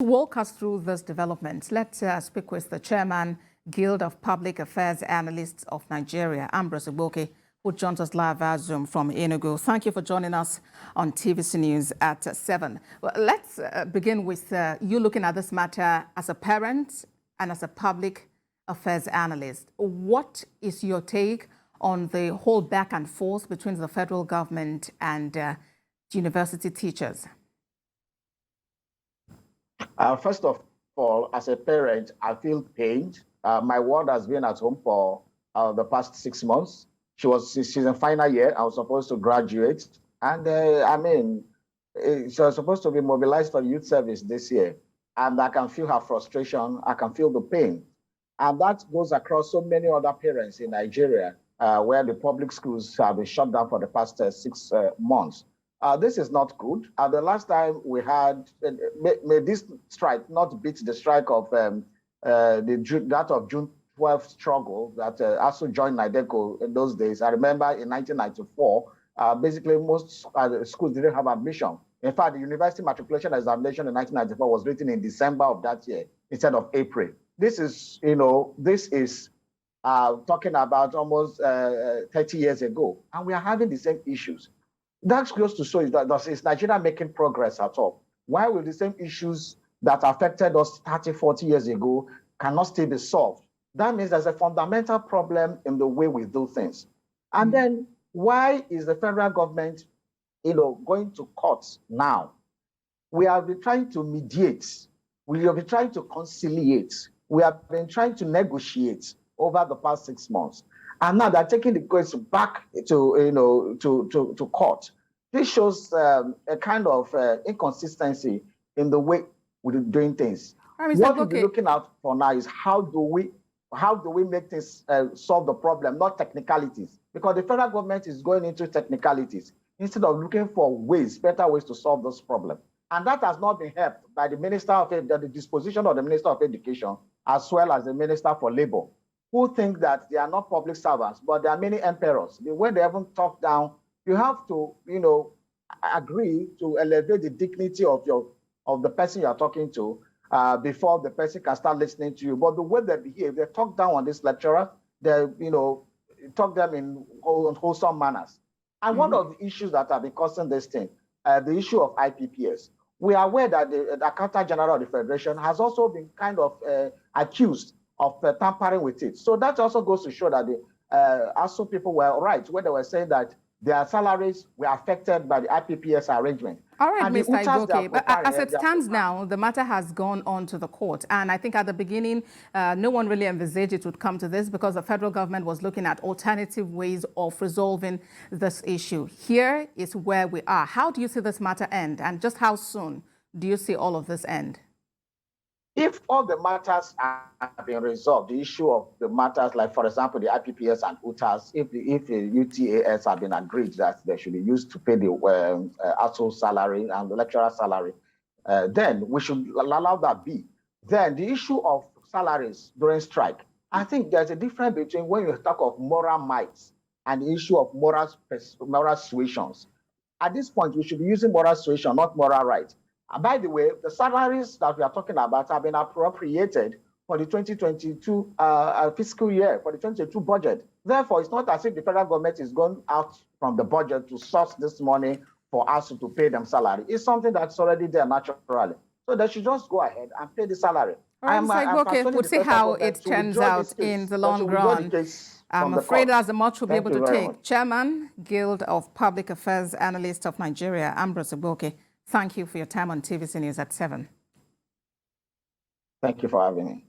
To walk us through this development, let's speak with the chairman, Guild of Public Affairs Analysts of Nigeria, Ambrose Igboke, who joins us live via Zoom from Enugu. Thank you for joining us on TVC News at 7. Well, let's begin with you looking at this matter as a parent and as a public affairs analyst. What is your take on the whole back and forth between the federal government and university teachers? First of all, as a parent, I feel pained. My ward has been at home for the past 6 months. She's in final year. I was supposed to graduate. And she was supposed to be mobilized for youth service this year. And I can feel her frustration. I can feel the pain. And that goes across so many other parents in Nigeria, where the public schools have been shut down for the past 6 months. This is not good. The last time we had, may this strike not beat the strike of that of June 12th struggle that Asuu joined NIDECO in those days. I remember in 1994, basically most schools didn't have admission. In fact, the university matriculation examination in 1994 was written in December of that year instead of April. This is, talking about almost 30 years ago, and we are having the same issues. That goes to show that is Nigeria making progress at all? Why will the same issues that affected us 30, 40 years ago cannot still be solved? That means there's a fundamental problem in the way we do things. And then why is the federal government, going to court now? We have been trying to mediate. We have been trying to conciliate. We have been trying to negotiate over the past 6 months. And now they're taking the case back to court. This shows a kind of inconsistency in the way we're doing things. What we'll be looking at for now is how do we make things solve the problem, not technicalities? Because the federal government is going into technicalities instead of looking for better ways to solve this problem. And that has not been helped by the the disposition of the Minister of Education, as well as the Minister for Labor, who think that they are not public servants, but there are many emperors. The way they haven't talked down, you have to, agree to elevate the dignity of the person you are talking to before the person can start listening to you. But the way they behave, they talk down on this lecturer, they, talk them in wholesome manners. And one of the issues that have been causing this thing, the issue of IPPS, we are aware that the Accountant General of the Federation has also been kind of accused of tampering with it. So that also goes to show that the Asuu people were right when they were saying that their salaries were affected by the IPPS arrangement. All right, Mr. Igboke, but as it stands now, the matter has gone on to the court. And I think at the beginning, no one really envisaged it would come to this because the federal government was looking at alternative ways of resolving this issue. Here is where we are. How do you see this matter end? And just how soon do you see all of this end? If all the matters have been resolved, the issue of the matters, like, for example, the IPPS and UTAS, if the UTAS have been agreed that they should be used to pay the Asuu salary and the lecturer salary, then we should allow that be. Then the issue of salaries during strike, I think there's a difference between when you talk of moral might and the issue of moral suasions. At this point, we should be using moral suasion, not moral right. And by the way, the salaries that we are talking about have been appropriated for the 2022 fiscal year, for the 2022 budget. Therefore, it's not as if the federal government is going out from the budget to source this money for us to pay them salary. It's something that's already there naturally. So they should just go ahead and pay the salary. We'll see how it turns out in the long run. I'm afraid that's much we'll be able to take. Chairman, Guild of Public Affairs Analysts of Nigeria, Ambrose Igboke, thank you for your time on TVC News at 7. Thank you for having me.